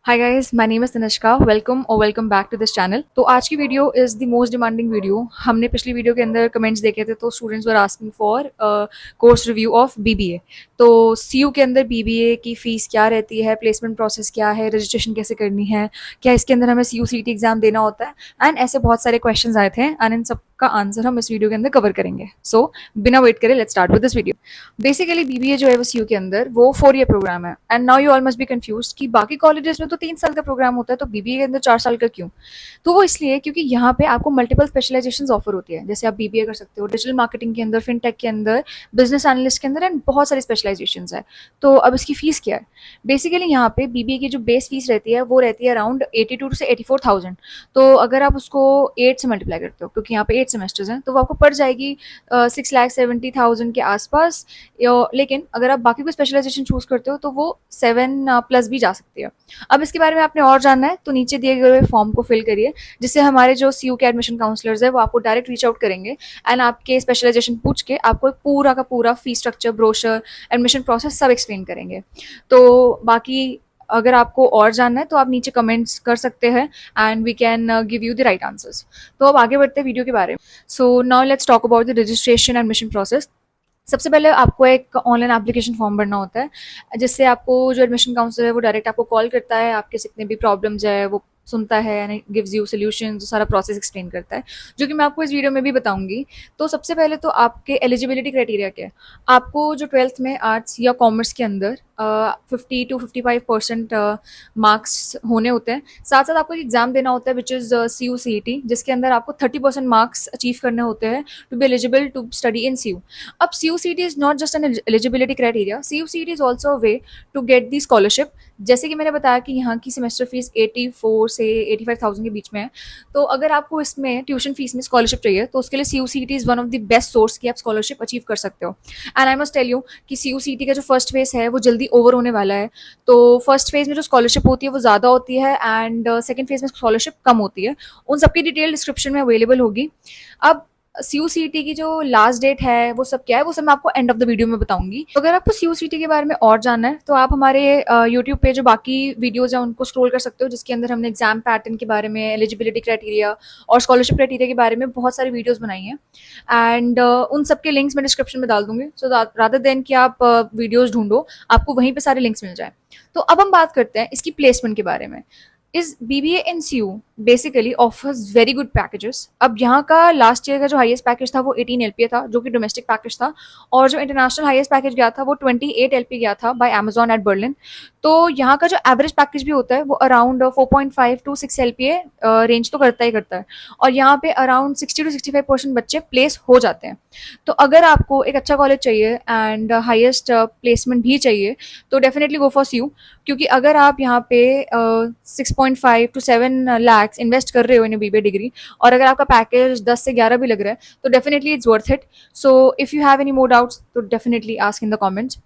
Hi guys, my name is Tanishka. Welcome back to this channel. तो आज की video is the most demanding video. हमने पिछली video के अंदर कमेंट्स देखे थे, तो students were asking for course review of BBA. तो सीयू के अंदर बीबीए की फ़ीस क्या रहती है, प्लेसमेंट प्रोसेस क्या है, रजिस्ट्रेशन कैसे करनी है, क्या इसके अंदर हमें सीयू सीटी एग्ज़ाम देना होता है, एंड ऐसे बहुत सारे क्वेश्चंस आए थे एंड इन सब का आंसर हम इस वीडियो के अंदर कवर करेंगे। सो बिना वेट करे let's start with this video. Basically BBA जो है वो सीयू के अंदर वो 4 ईयर प्रोग्राम है and now you all must be confused कि बाकी कॉलेजेस में तो 3 साल का प्रोग्राम होता है, तो बीबीए के अंदर 4 साल का क्यों? तो वो इसलिए क्योंकि यहाँ पे आपको मल्टीपल स्पेशलाइजेशंस ऑफर होती है। जैसे आप बीबीए कर सकते हो डिजिटल मार्केटिंग के अंदर, फिनटेक के अंदर, बिजनेस एनालिस्ट के अंदर एंड बहुत सारी स्पेशलाइजेशंस है। तो अब इसकी फीस क्या है? बेसिकली यहाँ पे बीबीए की जो बेस फीस रहती है वो रहती है अराउंड 82 से 84,000। तो अगर आप उसको 8 से मल्टीप्लाई करते हो, क्योंकि यहाँ पे 8 सेमेस्टर्स हैं, तो वो आपको पड़ जाएगी 6,70,000 के आसपास। लेकिन अगर आप बाकी कोई स्पेशलाइजेशन चूज करते हो तो वो 7+ भी जा सकती है। अब इसके बारे में आपने और जानना है तो नीचे दिए गए फॉर्म को फिल करिए, जिससे हमारे जो सीयू के एडमिशन काउंसलर्स है वो आपको डायरेक्ट रीच आउट करेंगे एंड आपके स्पेशलाइजेशन पूछ के आपको एक पूरा का पूरा fee structure, brochure, admission process सब एक्सप्लेन करेंगे। तो बाकी अगर आपको और जानना है तो आप नीचे कमेंट्स कर सकते हैं and we can give you the right answers. तो अब आगे बढ़ते हैं वीडियो के बारे में। So now let's talk about the registration admission process. सबसे पहले आपको एक ऑनलाइन एप्लीकेशन फॉर्म भरना होता है, जिससे आपको जो एडमिशन काउंसलर है वो डायरेक्ट आपको कॉल करता है, आपके जितने भी प्रॉब्लम्स है वो सुनता है एंड गिव्स यू सोल्यूशन, सारा प्रोसेस एक्सप्लेन करता है, जो कि मैं आपको इस वीडियो में भी बताऊंगी। तो सबसे पहले तो आपके एलिजिबिलिटी क्राइटेरिया क्या है। आपको जो 12th में आर्ट्स या कॉमर्स के अंदर 50 to 55% मार्क्स होने होते हैं। साथ साथ आपको एक एग्जाम देना होता है विच इज़ CU CET, जिसके अंदर आपको 30% मार्क्स अचीव करने होते हैं to be eligible to study in CU। अब CU CET is not just an eligibility criteria, CU CET is also a way to get the scholarship. जैसे कि मैंने बताया कि यहाँ की सेमेस्टर फीस 84 से 85,000 के बीच में है। तो अगर आपको इसमें ट्यूशन फीस में स्कॉलरशिप चाहिए तो उसके लिए CU CET is one of the best source की आप स्कॉलरशिप अचीव कर सकते हो। And I must tell you कि CU CET का जो फर्स्ट फेज है वो जल्दी ओवर होने वाला है। तो फर्स्ट फेज में जो स्कॉलरशिप होती है वो ज़्यादा होती है एंड सेकेंड फेज में स्कॉलरशिप कम होती है। उन सबकी डिटेल डिस्क्रिप्शन में अवेलेबल होगी। अब CU CET की जो लास्ट डेट है वो सब क्या है, वो सब मैं आपको एंड ऑफ द वीडियो में बताऊंगी। तो अगर आपको CU CET के बारे में और जानना है तो आप हमारे यूट्यूब पे जो बाकी वीडियोज हैं उनको स्क्रॉल कर सकते हो, जिसके अंदर हमने एग्जाम पैटर्न के बारे में, एलिजिबिलिटी क्राइटेरिया और स्कॉलरशिप क्राइटेरिया के बारे में बहुत सारी वीडियोज बनाई हैं एंड उन सब के लिंक्स मैं डिस्क्रिप्शन में डाल दूंगी। सो रादर देन कि आप वीडियोज ढूंढो, आपको वहीं पे सारे लिंक्स मिल जाए। तो अब हम बात करते हैं इसकी प्लेसमेंट के बारे में। इस BBA in CU basically offers very good packages. अब यहाँ का लास्ट ईयर का जो हाईएस्ट पैकेज था वो 18 LPA था, जो कि डोमेस्टिक पैकेज था, और जो इंटरनेशनल हाईएस्ट पैकेज गया था वो 28 LPA गया था बाय अमेजॉन एट बर्लिन। तो यहाँ का जो एवरेज पैकेज भी होता है वो अराउंड 4.5 to 6 LPA रेंज तो करता ही करता है, और यहाँ पे अराउंड 60 to 65% बच्चे प्लेस हो जाते हैं। तो अगर आपको एक अच्छा कॉलेज चाहिए एंड हाईएस्ट प्लेसमेंट भी चाहिए तो डेफिनेटली गो फॉर CU, क्योंकि अगर आप यहाँ पे 6.5 to 7 lakhs इन्वेस्ट कर रहे हो इन BBA डिग्री, और अगर आपका पैकेज 10 से 11 भी लग रहा है तो definitely it's worth it. So if you have any more doubts तो definitely ask in the comments.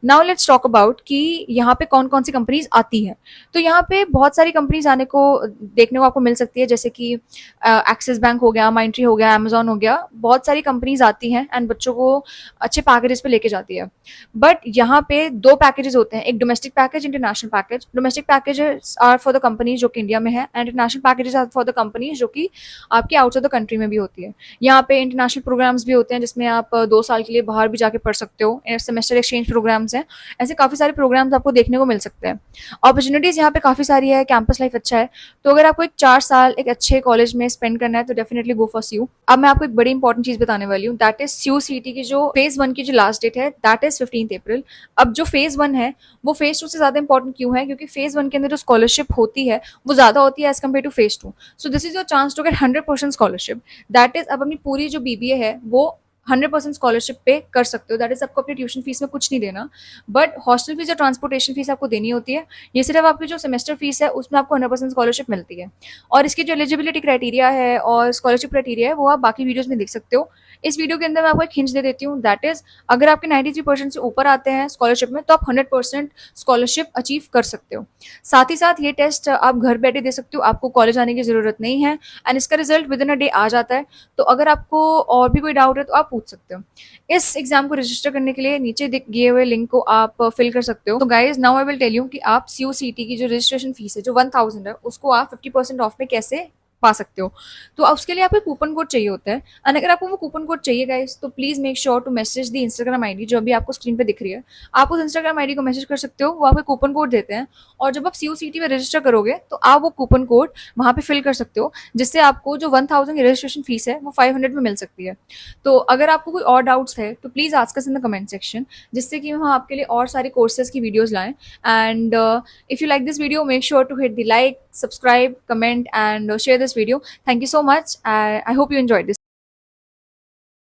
Now let's talk about कि यहाँ पे कौन कौन सी कंपनीज आती हैं। तो यहाँ पे बहुत सारी कंपनीज आने को देखने को आपको मिल सकती है, जैसे कि एक्सिस बैंक हो गया, माइंट्री हो गया, अमेजॉन हो गया। बहुत सारी कंपनीज आती हैं एंड बच्चों को अच्छे पैकेजेस पे लेके जाती है। बट यहाँ पे दो पैकेजेस होते हैं, एक domestic package, international package. Domestic packages are for the companies जो कि इंडिया में है, and international packages are for the companies जो कि आपके आउटसाइड द कंट्री में भी होती है। यहाँ पे इंटरनेशनल प्रोग्राम्स भी होते हैं जिसमें आप 2 साल के लिए बाहर भी जाके पढ़ सकते हो। सेमेस्टर एक्सचेंज प्रोग्राम्स हैं, ऐसे काफ़ी सारे प्रोग्राम्स आपको देखने को मिल सकते हैं। अपॉर्चुनिटीज़ यहाँ पे काफ़ी सारी है, कैंपस लाइफ अच्छा है। तो अगर आपको एक 4 साल एक अच्छे कॉलेज में स्पेंड करना है तो डेफिनेटली गो फॉर CU। अब मैं आपको एक बड़ी इंपॉर्टेंट चीज़ बताने वाली हूँ, दैट इज CU CET की जो फेज 1 की जो लास्ट डेट है दैट इज 15 अप्रैल। अब जो फेज 1 है वो फेज 2 से ज़्यादा इंपॉर्टेंट क्यों है, क्योंकि फेज 1 के अंदर जो स्कॉलरशिप होती है वो ज़्यादा होती है as compare to phase 2। So this is your chance to get 100% scholarship. That is अब अपनी पूरी जो BBA है वो 100% स्कॉलरशिप पे कर सकते हो। दैट इज आपको अपनी ट्यूशन फीस में कुछ नहीं देना, बट हॉस्टल फीस या ट्रांसपोर्टेशन फीस आपको देनी होती है। ये सिर्फ आपकी जो सेमेस्टर फीस है उसमें आपको 100% स्कॉलरशिप मिलती है। और इसकी जो एलिजिबिलिटी क्राइटेरिया है और स्कॉलरशिप क्राइटेरिया है वो आप बाकी वीडियोज में देख सकते हो। इस वीडियो के अंदर मैं आपको एक हिंट दे देती हूँ, दैट इज अगर आपके 93% से ऊपर आते हैं स्कॉलरशिप में तो आप 100% स्कॉलरशिप अचीव कर सकते हो। साथ ही साथ ये टेस्ट आप घर बैठे दे सकते हो, आपको कॉलेज आने की जरूरत नहीं है एंड इसका result within a day आ जाता है। तो अगर आपको और भी कोई डाउट है तो आप पूछ सकते हो। इस एग्जाम को रजिस्टर करने के लिए नीचे दिए हुए लिंक को आप फिल कर सकते हो। तो guys now I will tell you कि आप CUCT की जो रजिस्ट्रेशन फीस है जो 1000 है उसको आप 50% ऑफ में कैसे पा सकते हो। तो उसके लिए आपको कूपन कोड चाहिए होता है, एंड अगर आपको वो कूपन कोड चाहिए गाइस तो please make sure to message the Instagram ID जो अभी आपको स्क्रीन पे दिख रही है। आप उस इंस्टाग्राम आईडी को मैसेज कर सकते हो, वो आपको कूपन कोड देते हैं, और जब आप CUCT में रजिस्टर करोगे तो आप वो कूपन कोड वहाँ पे फिल कर सकते हो, जिससे आपको जो 1000 की रजिस्ट्रेशन फीस है वो 500 में मिल सकती है। तो अगर आपको कोई और डाउट्स है तो please ask us in the comment section, जिससे कि हम आपके लिए और सारे कोर्सेज की वीडियोज़ लाएं। And if you like this video, make sure to hit the like, subscribe, comment, and share this video. Thank you so much. I hope you enjoyed this.